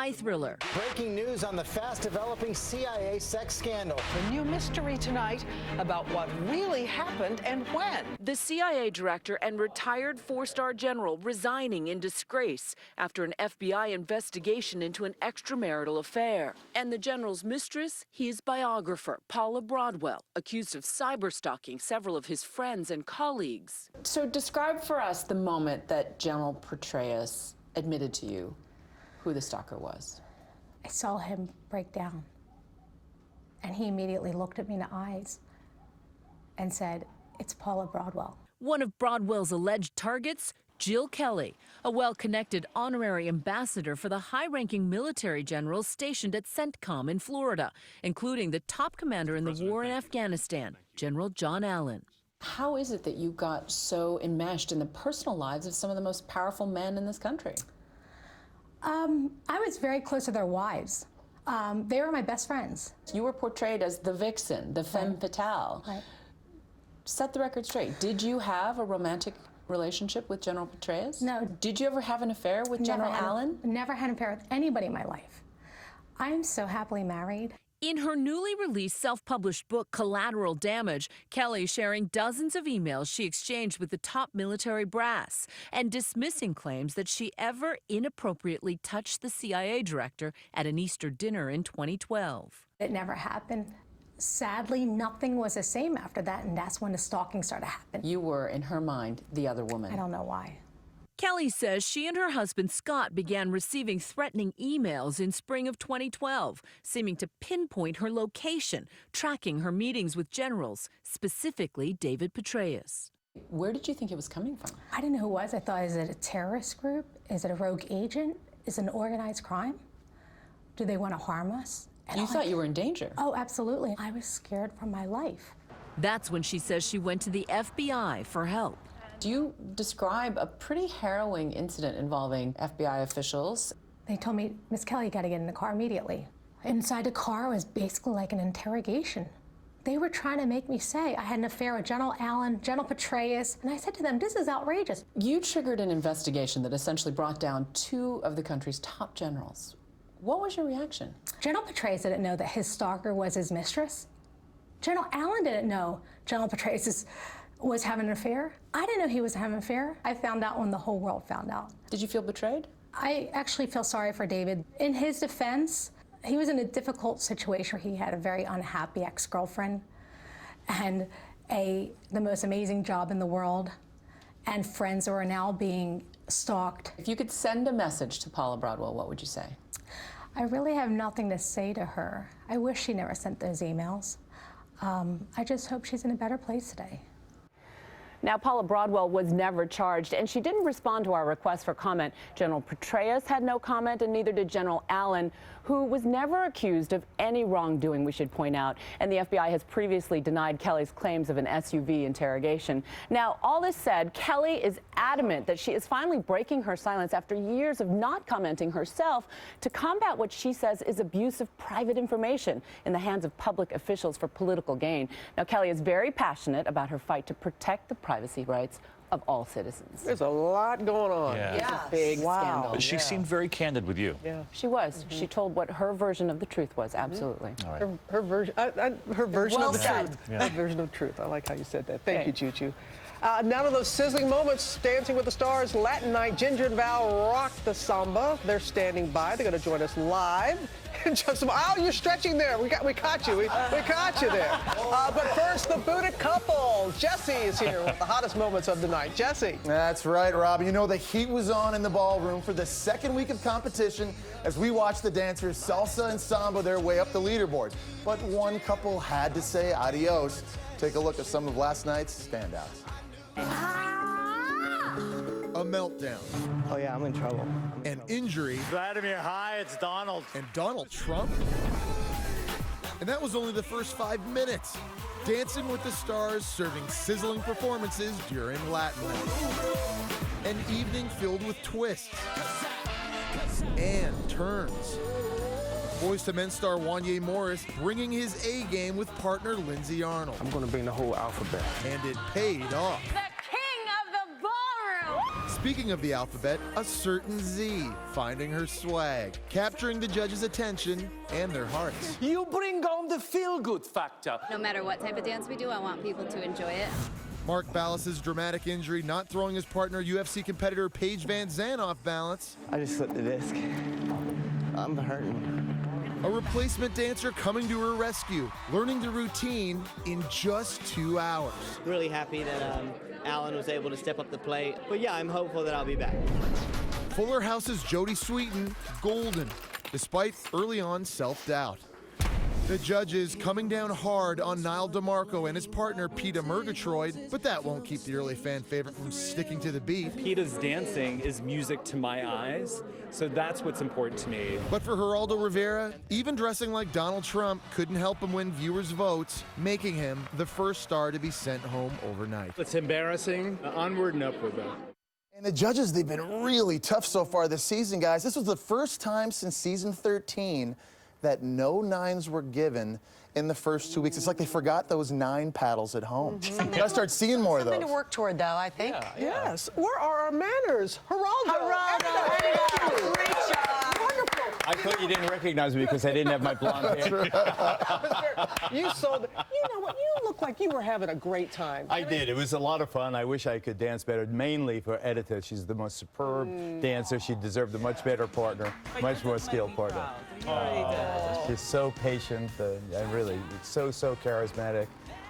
Thriller. Breaking news on the fast-developing CIA sex scandal. A new mystery tonight about what really happened and when. The CIA director and retired four-star general resigning in disgrace after an FBI investigation into an extramarital affair. And the general's mistress, his biographer, Paula Broadwell, accused of cyber-stalking several of his friends and colleagues. So describe for us the moment that General Petraeus admitted to you who the stalker was. I saw him break down, and he immediately looked at me in the eyes and said, "It's Paula Broadwell." One of Broadwell's alleged targets, Jill Kelly, a well-connected honorary ambassador for the high-ranking military generals stationed at CENTCOM in Florida, including the top commander in the war in Afghanistan, General John Allen. How is it that you got so enmeshed in the personal lives of some of the most powerful men in this country? I was very close to their wives. They were my best friends. You were portrayed as the vixen, the femme fatale. Right. Set the record straight. Did you have a romantic relationship with General Petraeus? No. Did you ever have an affair with General Allen? Never had an affair with anybody in my life. I'm so happily married. In her newly released self-published book, Collateral Damage, Kelly sharing dozens of emails she exchanged with the top military brass and dismissing claims that she ever inappropriately touched the CIA director at an Easter dinner in 2012. It never happened. Sadly, nothing was the same after that, and that's when the stalking started happening. You were, in her mind, the other woman. I don't know why. Kelly says she and her husband Scott began receiving threatening emails in spring of 2012, seeming to pinpoint her location, tracking her meetings with generals, specifically David Petraeus. Where did you think it was coming from? I didn't know who it was. I thought, is it a terrorist group? Is it a rogue agent? Is it an organized crime? Do they want to harm us? And You thought you were in danger. Oh, absolutely. I was scared for my life. That's when she says she went to the FBI for help. You describe a pretty harrowing incident involving FBI officials. They told me, "Miss Kelly, you got to get in the car immediately." Inside the car was basically like an interrogation. They were trying to make me say I had an affair with General Allen, General Petraeus, and I said to them, "This is outrageous." You triggered an investigation that essentially brought down two of the country's top generals. What was your reaction? General Petraeus didn't know that his stalker was his mistress. General Allen didn't know General Petraeus was having an affair. I didn't know he was having an affair. I found out when the whole world found out. Did you feel betrayed? I actually feel sorry for David. In his defense, he was in a difficult situation. He had a very unhappy ex-girlfriend and the most amazing job in the world, and friends who are now being stalked. If you could send a message to Paula Broadwell, what would you say? I really have nothing to say to her. I wish she never sent those emails. I just hope she's in a better place today. Now, Paula Broadwell was never charged, and she didn't respond to our request for comment. General Petraeus had no comment, and neither did General Allen, who was never accused of any wrongdoing, we should point out. And the FBI has previously denied Kelly's claims of an SUV interrogation. Now, all this said, Kelly is adamant that she is finally breaking her silence after years of not commenting herself to combat what she says is abuse of private information in the hands of public officials for political gain. Now, Kelly is very passionate about her fight to protect the privacy rights of all citizens. There's a lot going on. Yeah. It's a big scandal. But she seemed very candid with you. Yeah. She was. She told what her version of the truth was, absolutely. All right. Her version, her version Well of the said. truth. Her version of truth. I like how you said that. Thank you, Choo-Choo. Now to those sizzling moments, Dancing with the Stars, Latin night. Ginger and Val rock the samba. They're standing by. They're going to join us live. Just, oh, you're stretching there. We caught you. We caught you there. But first, the booted couple. Jesse is here with the hottest moments of the night. Jesse. That's right, Rob. You know, the heat was on in the ballroom for the second week of competition as we watched the dancers salsa and samba their way up the leaderboard. But one couple had to say adios. Take a look at some of last night's standouts. A meltdown. Oh yeah, I'm in trouble. An injury. Vladimir, hi, it's Donald. And Donald Trump. And that was only the first 5 minutes. Dancing with the Stars serving sizzling performances during Latin night. An evening filled with twists and turns. Boys to Men star Wjla Morris bringing his A game with partner Lindsay Arnold. I'm gonna bring the whole alphabet. And it paid off. The king of the ballroom! Speaking of the alphabet, a certain Z finding her swag, capturing the judges' attention and their hearts. You bring on the feel-good factor. No matter what type of dance we do, I want people to enjoy it. Mark Ballas's dramatic injury not throwing his partner, UFC competitor Paige Van Zandt off balance. I just slipped the disc. I'm hurting. A replacement dancer coming to her rescue, learning the routine in just 2 hours. Really happy that Alan was able to step up the plate. But yeah, I'm hopeful that I'll be back. Fuller House's Jodie Sweetin, golden, despite early on self-doubt. The judges coming down hard on Niall DeMarco and his partner Peter Murgatroyd, but that won't keep the early fan favorite from sticking to the beat. Peter's dancing is music to my eyes, so that's what's important to me. But for Geraldo Rivera, even dressing like Donald Trump couldn't help him win viewers' votes, making him the first star to be sent home overnight. It's embarrassing. Onward and upward, though. And the judges, they've been really tough so far this season, guys. This was the first time since season 13 that no 9s were given in the first 2 weeks. It's like they forgot those 9 paddles at home. Gotta start seeing more of those. Something to work toward, though, I think. Yes. Where are our manners? Geraldo. Geraldo. Great job. Wonderful. I thought you didn't recognize me because I didn't have my blonde hair. You saw the, you know what? You look like you were having a great time. I did. It was a lot of fun. I wish I could dance better, mainly for Edita. She's the most superb dancer. She deserved a much better partner, much more skilled partner. She's so patient and really so charismatic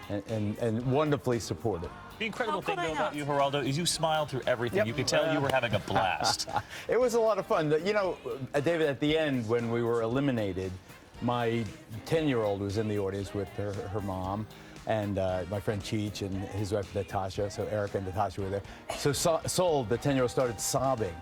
and wonderfully supportive. The incredible thing, though, about you, Geraldo, is you smiled through everything. Yep. You could tell you were having a blast. It was a lot of fun. You know, David, at the end, when we were eliminated, my 10-year-old was in the audience with her mom, and my friend Cheech and his wife Natasha, so Erica and Natasha were there. So Sol, the 10-year-old, started sobbing.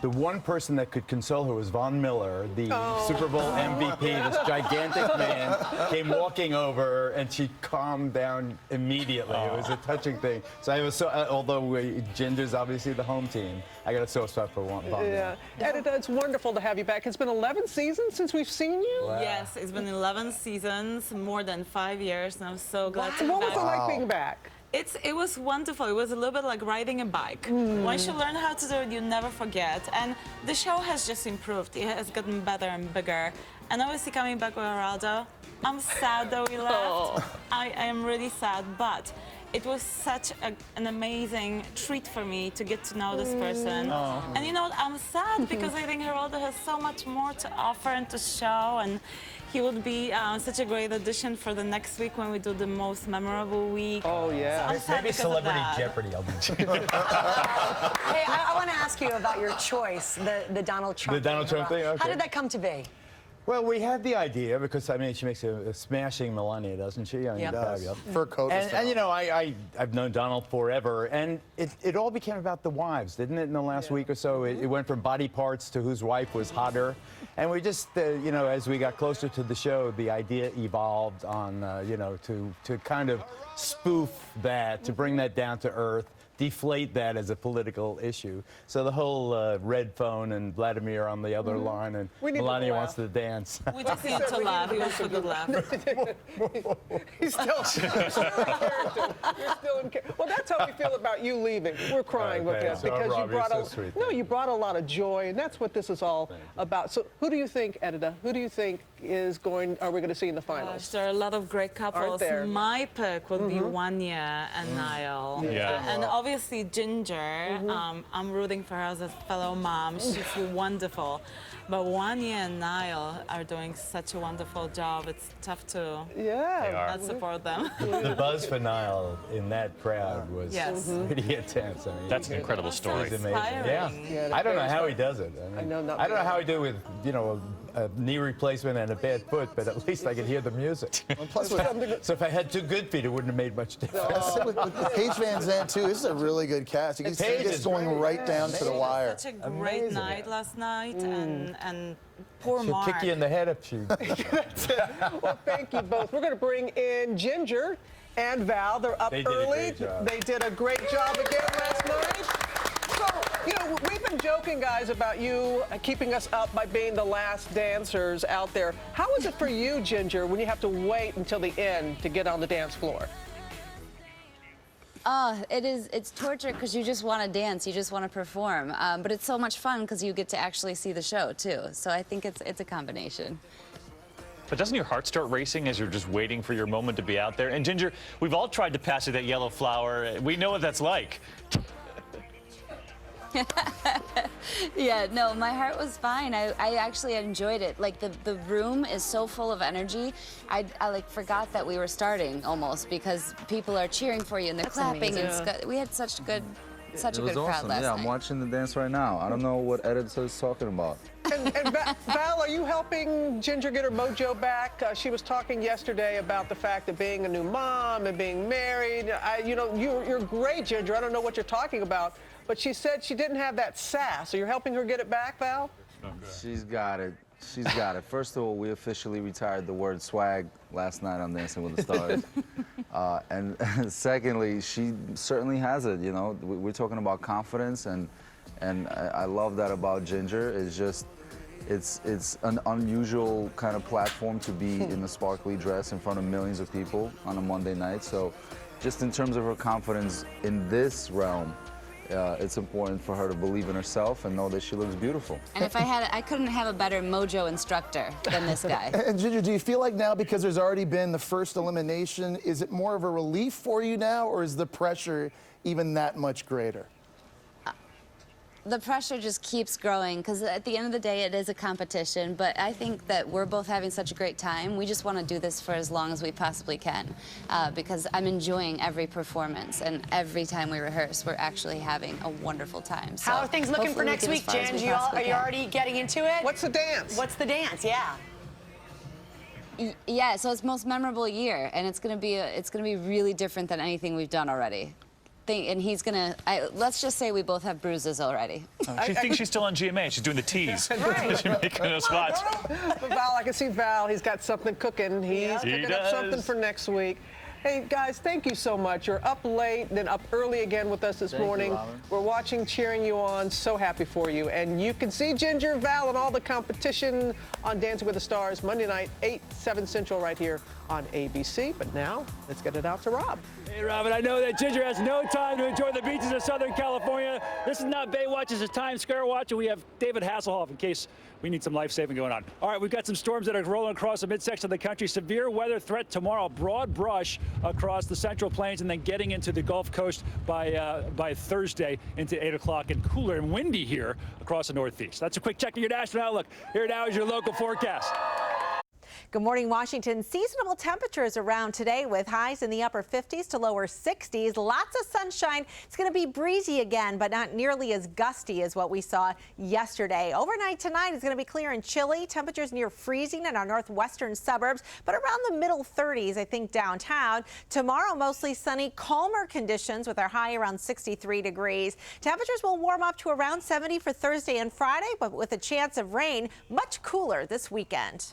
The one person that could console her was Von Miller, the Super Bowl MVP, this gigantic man, came walking over, and she calmed down immediately. It was a touching thing. So I was although Ginger's obviously the home team, I got a soft spot for Von Miller. Yeah, and it's wonderful to have you back. It's been 11 seasons since we've seen you. Wow. Yes, it's been 11 seasons, more than 5 years, and I'm so glad to be back. What was it like being back? It was wonderful. It was a little bit like riding a bike. Once you learn how to do it, you never forget. And the show has just improved. It has gotten better and bigger. And obviously coming back with Geraldo, I'm sad that we left. I am really sad, but it was such an amazing treat for me to get to know this person. And you know what, I'm sad because I think Geraldo has so much more to offer and to show, and he would be such a great addition for the next week when we do the most memorable week. Oh, yeah. So Maybe Celebrity Jeopardy. I'll be Hey, I want to ask you about your choice, the Donald Trump. The Donald Trump thing? Okay. How did that come to be? Well, we had the idea because, I mean, she makes a smashing Melania, doesn't she? I mean, Yep. Fur coat and you know, I've known Donald forever, and it all became about the wives, didn't it, in the last week or so? It went from body parts to whose wife was hotter. And we just, you know, as we got closer to the show, the idea evolved on, you know, to kind of spoof that, to bring that down to earth, deflate that as a political issue. So the whole red phone and Vladimir on the other line, and Melania wants to dance. We just need to laugh. He wants a good laugh. He's still in character. You're still in character. Well, that's how we feel about you leaving. We're crying with this because you brought you brought a lot of joy, and that's what this is all about. So who do you think, Edita, who do you think are we going to see in the finals? There are a lot of great couples. My pick would be Wjla and Niall. And obviously Ginger. I'm rooting for her as a fellow mom. She's wonderful. But Wjla and Niall are doing such a wonderful job. It's tough to not support them. The buzz for Niall in that crowd was pretty intense. I mean, that's an incredible story. He's amazing. Yeah. I don't know how he does it. I don't know how he do it with, you know, a knee replacement and a bad foot, but at least I could hear the music. So if I had 2 good feet, it wouldn't have made much difference. With Paige Van Zandt, too, this is a really good cast. You can see this going right down to the wire. Such a great night last night, and poor Mark. She'll kick you in the head if she... Well, thank you both. We're going to bring in Ginger and Val. They're up early. They did a great job again last night. So, you know, we've been joking, guys, about you keeping us up by being the last dancers out there. How is it for you, Ginger, when you have to wait until the end to get on the dance floor? Oh, it's torture because you just want to dance, you just want to perform. But it's so much fun because you get to actually see the show, too. So I think it's a combination. But doesn't your heart start racing as you're just waiting for your moment to be out there? And Ginger, we've all tried to pass you that yellow flower. We know what that's like. Yeah, no, my heart was fine. I actually enjoyed it. Like, the room is so full of energy. I like forgot that we were starting almost because people are cheering for you and they're clapping. And we had such a good crowd last night. I'm watching the dance right now. I don't know what Editor's talking about. And Val, are you helping Ginger get her mojo back? She was talking yesterday about the fact of being a new mom and being married. You know, you're great, Ginger. I don't know what you're talking about. But she said she didn't have that sass. So you're helping her get it back, Val? She's got it. She's got it. First of all, we officially retired the word swag last night on Dancing with the Stars. And secondly, she certainly has it. You know, we're talking about confidence, and I love that about Ginger. It's just, it's an unusual kind of platform to be in a sparkly dress in front of millions of people on a Monday night. So just in terms of her confidence in this realm, it's important for her to believe in herself and know that she looks beautiful. And if I couldn't have a better mojo instructor than this guy. And Ginger, do you feel like now, because there's already been the first elimination, is it more of a relief for you now, or is the pressure even that much greater? The pressure just keeps growing because at the end of the day, it is a competition. But I think that we're both having such a great time. We just want to do this for as long as we possibly can because I'm enjoying every performance. And every time we rehearse, we're actually having a wonderful time. So how are things looking for next week, Jen? Are you already getting into it? What's the dance? What's the dance? Yeah. Yeah, so it's most memorable year, and it's gonna be really different than anything we've done already. And he's gonna. Let's just say we both have bruises already. She thinks she's still on GMA. She's doing the tease. She's making us watch. Val, I can see Val. He's got something cooking. He's cooking up something for next week. Hey, guys, thank you so much. You're up late, then up early again with us this morning. We're watching, cheering you on. So happy for you. And you can see Ginger, Val, and all the competition on Dancing with the Stars Monday night, 8, 7 Central, right here on ABC. But now, let's get it out to Rob. Hey, Robin, I know that Ginger has no time to enjoy the beaches of Southern California. This is not Baywatch, this is Times Square Watch, and we have David Hasselhoff in case we need some life-saving going on. All right, we've got some storms that are rolling across the midsection of the country. Severe weather threat tomorrow. Broad brush across the Central Plains and then getting into the Gulf Coast by Thursday into 8 o'clock, and cooler and windy here across the Northeast. That's a quick check of your national outlook. Here now is your local forecast. Good morning, Washington. Seasonable temperatures around today with highs in the upper 50s to lower 60s. Lots of sunshine. It's going to be breezy again, but not nearly as gusty as what we saw yesterday. Overnight tonight is going to be clear and chilly. Temperatures near freezing in our northwestern suburbs, but around the middle 30s, I think, downtown. Tomorrow, mostly sunny, calmer conditions with our high around 63 degrees. Temperatures will warm up to around 70 for Thursday and Friday, but with a chance of rain, much cooler this weekend.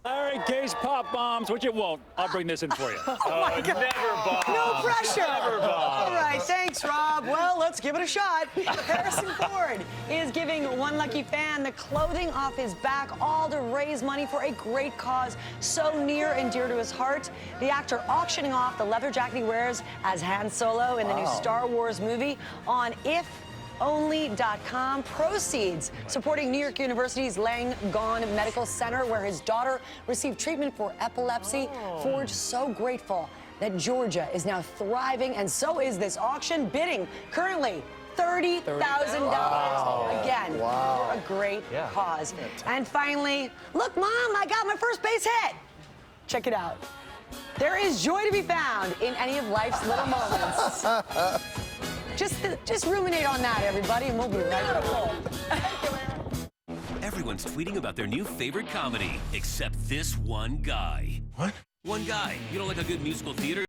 All right, Case pop bombs, which it won't. I'll bring this in for you. Oh my God. Never bombs. No pressure. Never bombs. All right, thanks, Rob. Well, let's give it a shot. Harrison Ford is giving one lucky fan the clothing off his back, all to raise money for a great cause so near and dear to his heart. The actor auctioning off the leather jacket he wears as Han Solo in the new Star Wars movie on only.com. Proceeds supporting New York University's Langone Medical Center, where his daughter received treatment for epilepsy. Ford's so grateful that Georgia is now thriving, and so is this auction, bidding currently $30,000 again for a great cause. And finally, look, Mom, I got my first base hit. Check it out. There is joy to be found in any of life's little moments. Just ruminate on that, everybody, and we'll be right back. Everyone's tweeting about their new favorite comedy, except this one guy. What? One guy. You don't like a good musical theater?